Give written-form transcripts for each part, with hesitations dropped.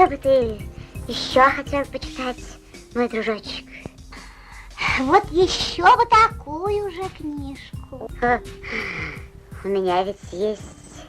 что бы ты еще хотел почитать, мой дружочек? Вот еще вот такую же книжку. У меня ведь есть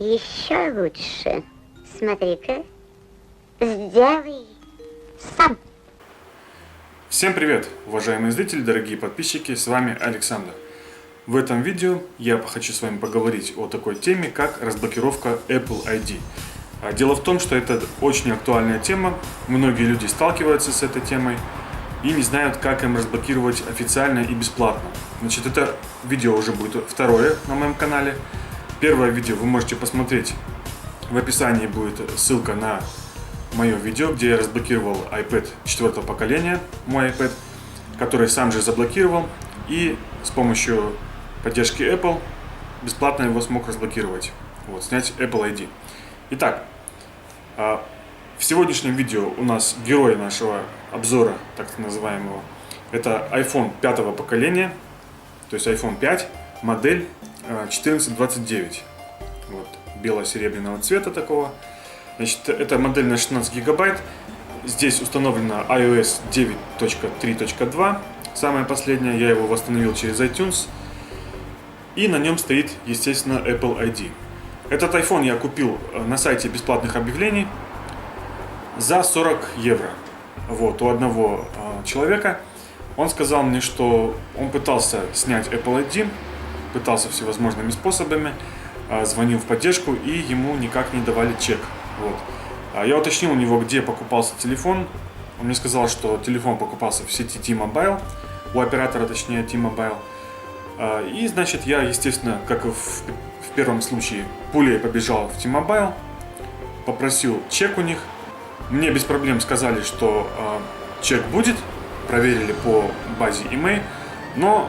еще лучше. Смотри-ка, сделай сам. Всем привет, уважаемые зрители, дорогие подписчики, с вами Александр. В этом видео я хочу с вами поговорить о такой теме, как разблокировка Apple ID. Дело в том, что это очень актуальная тема, многие люди сталкиваются с этой темой и не знают, как им разблокировать официально и бесплатно. Значит, это видео уже будет второе на моем канале. Первое видео вы можете посмотреть, в описании будет ссылка на мое видео, где я разблокировал iPad 4-го поколения, мой iPad, который сам же заблокировал, и с помощью поддержки Apple бесплатно его смог разблокировать, снять Apple ID. Итак, в сегодняшнем видео у нас герой нашего обзора, так называемого, это iPhone 5-го поколения, то есть iPhone 5, модель 1429, бело-серебряного цвета такого. Значит, это модель на 16 гигабайт. Здесь установлена iOS 9.3.2, самая последняя. Я его восстановил через iTunes. И на нем стоит, естественно, Apple ID. Этот iPhone я купил на сайте бесплатных объявлений за 40 евро. У одного человека. Он сказал мне, что он пытался снять Apple ID, пытался всевозможными способами, звонил в поддержку, и ему никак не давали чек. Я уточнил у него, где покупался телефон. Он мне сказал, что телефон покупался в сети T-Mobile, у оператора, точнее, T-Mobile. И, значит, я, естественно, как и в первом случае, пулей побежал в T-Mobile, попросил чек у них. Мне без проблем сказали, что чек будет, проверили по базе email, но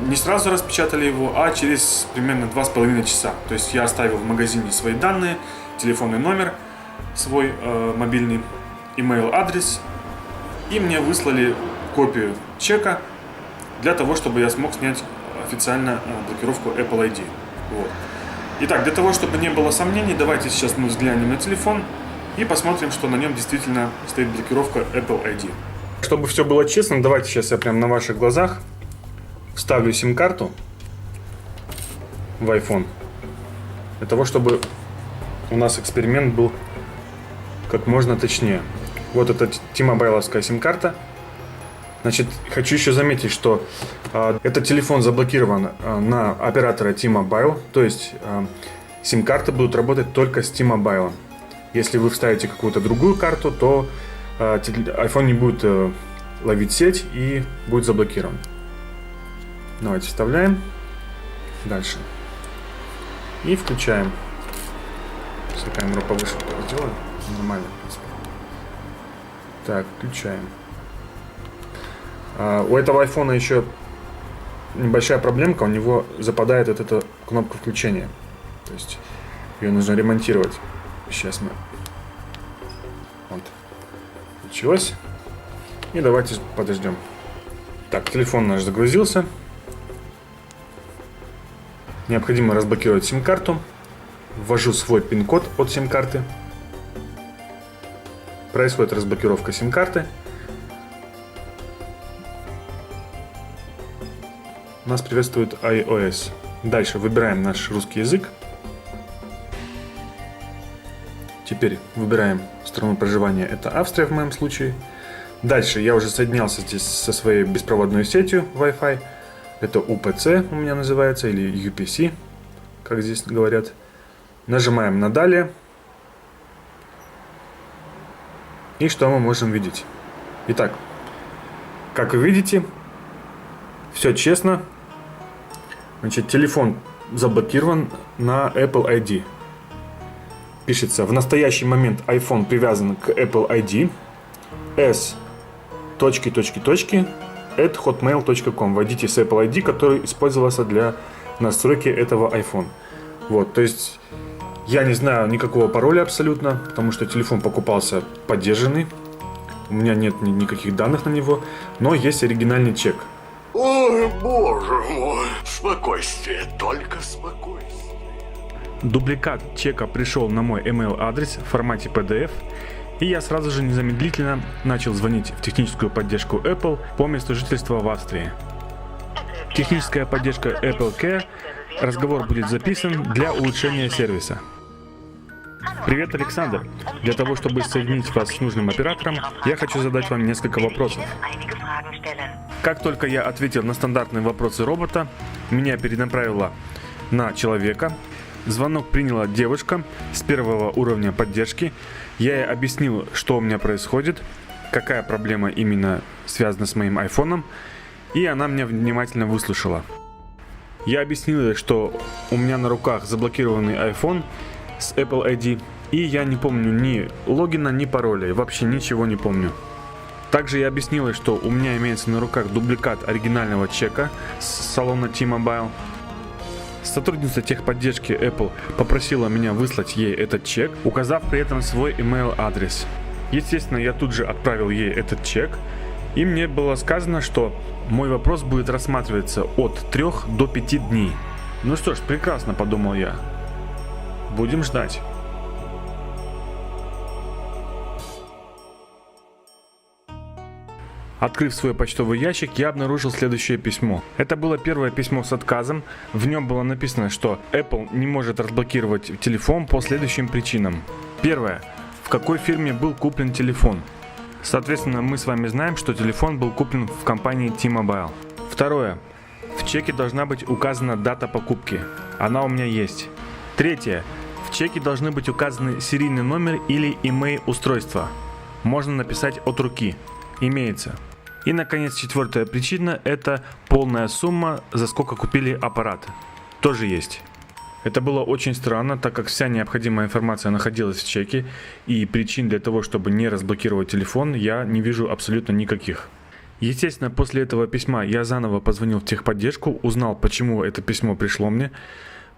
не сразу распечатали его, а через примерно 2,5 часа. То есть я оставил в магазине свои данные, телефонный номер, свой мобильный, email адрес, и мне выслали копию чека для того, чтобы я смог снять официально блокировку Apple ID. Итак, для того, чтобы не было сомнений, давайте сейчас мы взглянем на телефон и посмотрим, что на нем действительно стоит блокировка Apple ID. Чтобы все было честно, давайте сейчас я прямо на ваших глазах вставлю сим-карту в iPhone, для того, чтобы у нас эксперимент был как можно точнее. Вот это T-Mobile-овская сим-карта. Значит, хочу еще заметить, что этот телефон заблокирован на оператора T-Mobile, то есть сим-карты будут работать только с T-Mobile. Если вы вставите какую-то другую карту, то iPhone не будет ловить сеть и будет заблокирован. Давайте вставляем. Дальше. И включаем. Если камеру повыше сделаем, нормально, в принципе. Так, включаем. У этого айфона еще небольшая проблемка, у него западает эта кнопка включения. То есть ее нужно ремонтировать. Сейчас мы... Включилось. И давайте подождем. Так, телефон наш загрузился. Необходимо разблокировать сим-карту. Ввожу свой пин-код от сим-карты. Происходит разблокировка сим-карты. Нас приветствует iOS. Дальше выбираем наш русский язык. Теперь выбираем страну проживания. Это Австрия в моем случае. Дальше я уже соединялся здесь со своей беспроводной сетью Wi-Fi. Это UPC у меня называется, или UPC, как здесь говорят. Нажимаем на «Далее». И что мы можем видеть? Итак, как вы видите, все честно. Значит, телефон заблокирован на Apple ID. Пишется: в настоящий момент iPhone привязан к Apple ID s ... at hotmail.com. Вводите с Apple ID, который использовался для настройки этого iPhone. То есть я не знаю никакого пароля абсолютно, потому что телефон покупался поддержанный. У меня нет никаких данных на него, но есть оригинальный чек. Ой, боже мой, спокойствие, только спокойствие. Дубликат чека пришел на мой email адрес в формате PDF, и я сразу же незамедлительно начал звонить в техническую поддержку Apple по месту жительства в Австрии. Техническая поддержка Apple Care. Разговор будет записан для улучшения сервиса. Привет, Александр. Для того, чтобы соединить вас с нужным оператором, я хочу задать вам несколько вопросов. Как только я ответил на стандартные вопросы робота, меня перенаправило на человека. Звонок приняла девушка с первого уровня поддержки. Я ей объяснил, что у меня происходит, какая проблема именно связана с моим айфоном, и она меня внимательно выслушала. Я объяснил ей, что у меня на руках заблокированный iPhone с Apple ID, и я не помню ни логина, ни пароля, вообще ничего не помню. Также я объяснил ей, что у меня имеется на руках дубликат оригинального чека с салона T-Mobile. Сотрудница техподдержки Apple попросила меня выслать ей этот чек, указав при этом свой email адрес. Естественно, я тут же отправил ей этот чек, и мне было сказано, что мой вопрос будет рассматриваться от 3 до 5 дней. Ну что ж, прекрасно, подумал я. Будем ждать. Открыв свой почтовый ящик, я обнаружил следующее письмо. Это было первое письмо с отказом. В нем было написано, что Apple не может разблокировать телефон по следующим причинам. Первое. В какой фирме был куплен телефон? Соответственно, мы с вами знаем, что телефон был куплен в компании T-Mobile. Второе. В чеке должна быть указана дата покупки. Она у меня есть. Третье. В чеке должны быть указаны серийный номер или email устройства. Можно написать от руки. Имеется. И, наконец, четвертая причина – это полная сумма, за сколько купили аппарат. Тоже есть. Это было очень странно, так как вся необходимая информация находилась в чеке, и причин для того, чтобы не разблокировать телефон, я не вижу абсолютно никаких. Естественно, после этого письма я заново позвонил в техподдержку, узнал, почему это письмо пришло мне.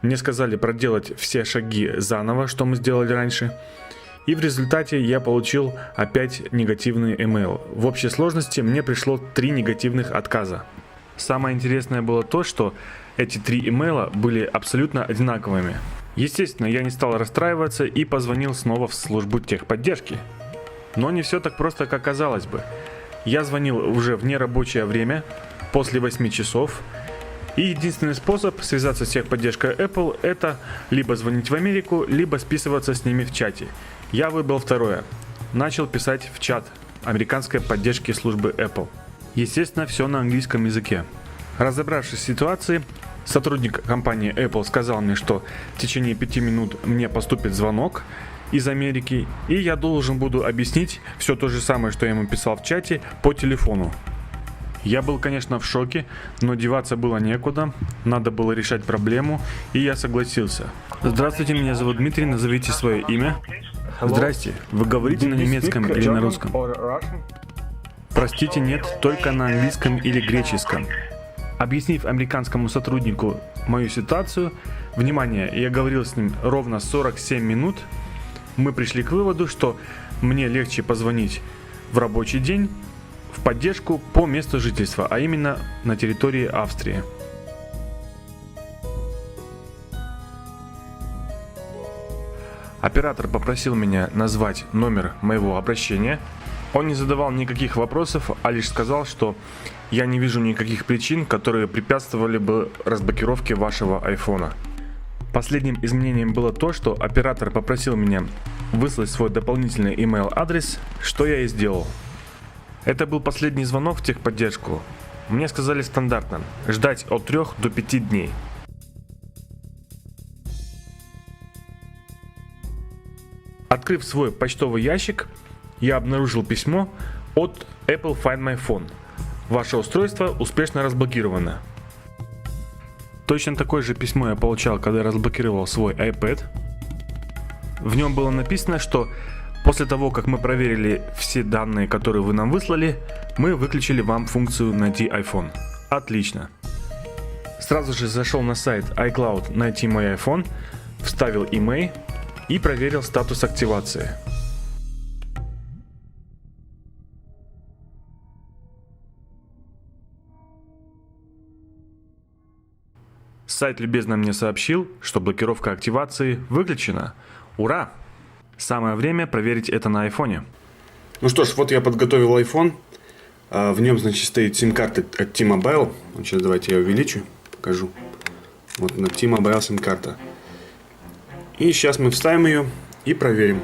Мне сказали проделать все шаги заново, что мы сделали раньше. И в результате я получил опять негативный email. В общей сложности мне пришло 3 негативных отказа. Самое интересное было то, что эти 3 имейла были абсолютно одинаковыми. Естественно, я не стал расстраиваться и позвонил снова в службу техподдержки. Но не все так просто, как казалось бы. Я звонил уже в нерабочее время, после 8 часов. И единственный способ связаться с техподдержкой Apple – это либо звонить в Америку, либо списываться с ними в чате. Я выбрал второе. Начал писать в чат американской поддержки службы Apple. Естественно, все на английском языке. Разобравшись в ситуации, сотрудник компании Apple сказал мне, что в течение 5 минут мне поступит звонок из Америки, и я должен буду объяснить все то же самое, что я ему писал в чате, по телефону. Я был, конечно, в шоке, но деваться было некуда, надо было решать проблему, и я согласился. Здравствуйте, меня зовут Дмитрий, назовите свое имя. Здрасте, вы говорите на немецком или на русском? Простите, нет, только на английском или греческом. Объяснив американскому сотруднику мою ситуацию, внимание, я говорил с ним ровно 47 минут, мы пришли к выводу, что мне легче позвонить в рабочий день в поддержку по месту жительства, а именно на территории Австрии. Оператор попросил меня назвать номер моего обращения. Он не задавал никаких вопросов, а лишь сказал, что я не вижу никаких причин, которые препятствовали бы разблокировке вашего айфона. Последним изменением было то, что оператор попросил меня выслать свой дополнительный email адрес, что я и сделал. Это был последний звонок в техподдержку. Мне сказали стандартно ждать от 3 до 5 дней. Открыв свой почтовый ящик, я обнаружил письмо от Apple Find My Phone. Ваше устройство успешно разблокировано. Точно такое же письмо я получал, когда я разблокировал свой iPad. В нем было написано, что после того, как мы проверили все данные, которые вы нам выслали, мы выключили вам функцию «Найти iPhone». Отлично. Сразу же зашел на сайт iCloud «Найти мой iPhone», вставил email и проверил статус активации. С Сайт любезно мне сообщил, что блокировка активации выключена. Ура! Самое время проверить это на айфоне. Ну что ж, вот я подготовил iPhone. В нем, значит, стоит сим-карта от T-Mobile. Вот сейчас давайте я увеличу, покажу. Вот на T-Mobile сим-карта. И сейчас мы вставим ее и проверим,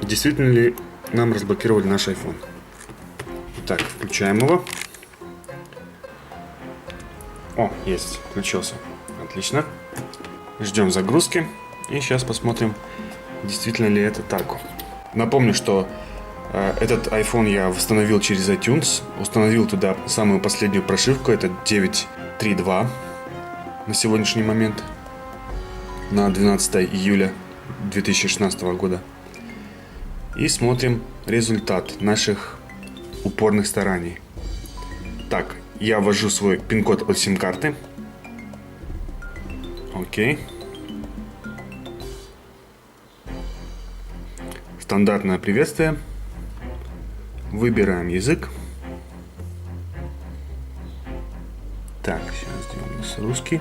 действительно ли нам разблокировали наш iPhone. Так, включаем его. О, есть, включился. Отлично. Ждем загрузки. И сейчас посмотрим, действительно ли это так. Напомню, что этот iPhone я восстановил через iTunes. Установил туда самую последнюю прошивку. Это 9.3.2 на сегодняшний момент. На 12 июля 2016 года. И смотрим результат наших упорных стараний. Так, я ввожу свой пин-код от сим-карты. Окей. Стандартное приветствие. Выбираем язык. Так, сейчас сделаем у нас русский.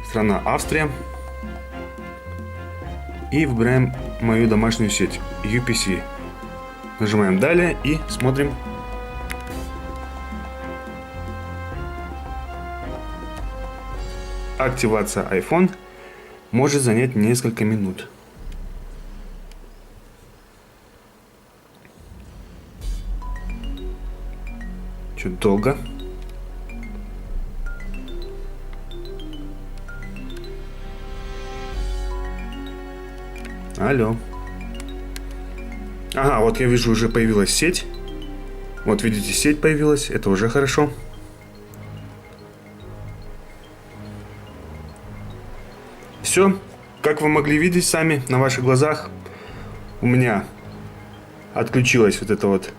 Страна Австрия. И выбираем мою домашнюю сеть UPC. Нажимаем далее и смотрим. Активация iPhone может занять несколько минут. Чуть долго. Алло. Ага, вот я вижу, уже появилась сеть. Вот видите, сеть появилась. Это уже хорошо. Все, как вы могли видеть сами на ваших глазах, у меня отключилась вот эта вот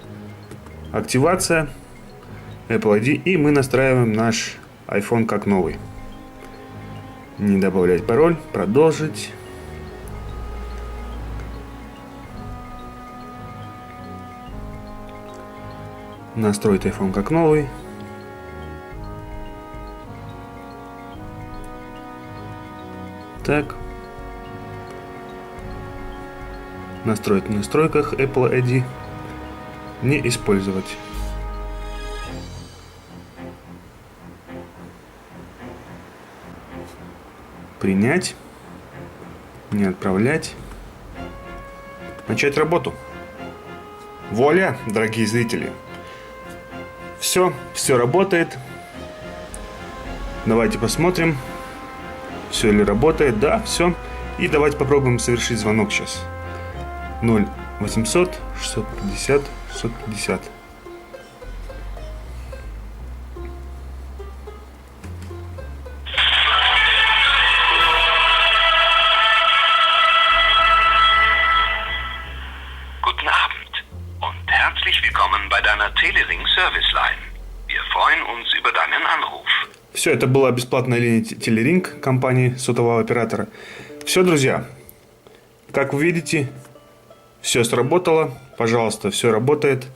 активация Apple ID, и мы настраиваем наш iPhone как новый. Не добавлять пароль, продолжить. Настроить iPhone как новый. Так. Настроить в настройках Apple ID. Не использовать. Принять. Не отправлять. Начать работу. Вуаля, дорогие зрители. Все работает. Давайте посмотрим, все ли работает. Да, все. И давайте попробуем совершить звонок сейчас. 0800 650 650. Guten Abend und herzlich willkommen bei deiner Telering Service Line. Wir freuen uns über deinen Anruf. Все, это была бесплатная линия Телеринг компании сотового оператора. Все, друзья, как вы видите, все сработало. Пожалуйста, все работает.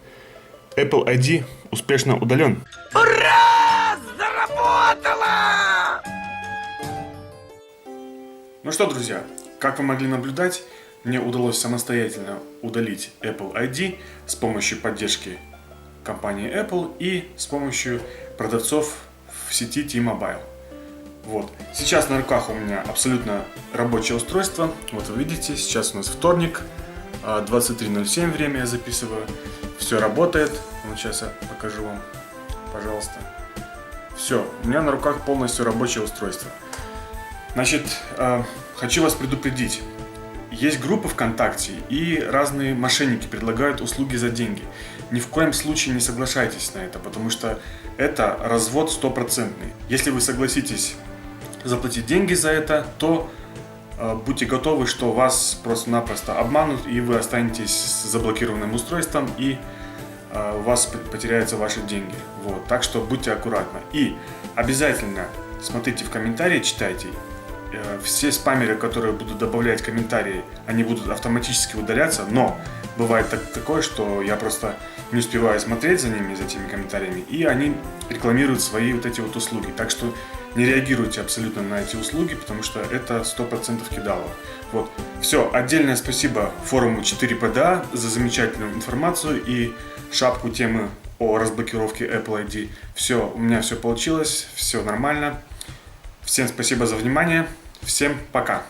Apple ID успешно удален. Ура! Заработало! Ну что, друзья, как вы могли наблюдать, мне удалось самостоятельно удалить Apple ID с помощью поддержки компании Apple и с помощью продавцов в сети T-Mobile. Вот. Сейчас на руках у меня абсолютно рабочее устройство. Вот вы видите, сейчас у нас вторник, 23:07 время я записываю. Все работает. Вот сейчас я покажу вам, пожалуйста. Все, у меня на руках полностью рабочее устройство. Значит, хочу вас предупредить. Есть группы ВКонтакте, и разные мошенники предлагают услуги за деньги. Ни в коем случае не соглашайтесь на это, потому что это развод стопроцентный. Если вы согласитесь заплатить деньги за это, то будьте готовы, что вас просто-напросто обманут, и вы останетесь с заблокированным устройством, и у вас потеряются ваши деньги. Вот. Так что будьте аккуратны. И обязательно смотрите в комментарии, читайте. Все спамеры, которые будут добавлять комментарии, они будут автоматически удаляться, но бывает такое, что я просто не успеваю смотреть за ними, за этими комментариями, и они рекламируют свои вот эти вот услуги. Так что не реагируйте абсолютно на эти услуги, потому что это 100% кидалово. Вот. Все, отдельное спасибо форуму 4PDA за замечательную информацию и шапку темы о разблокировке Apple ID. Все, у меня все получилось, все нормально. Всем спасибо за внимание. Всем пока.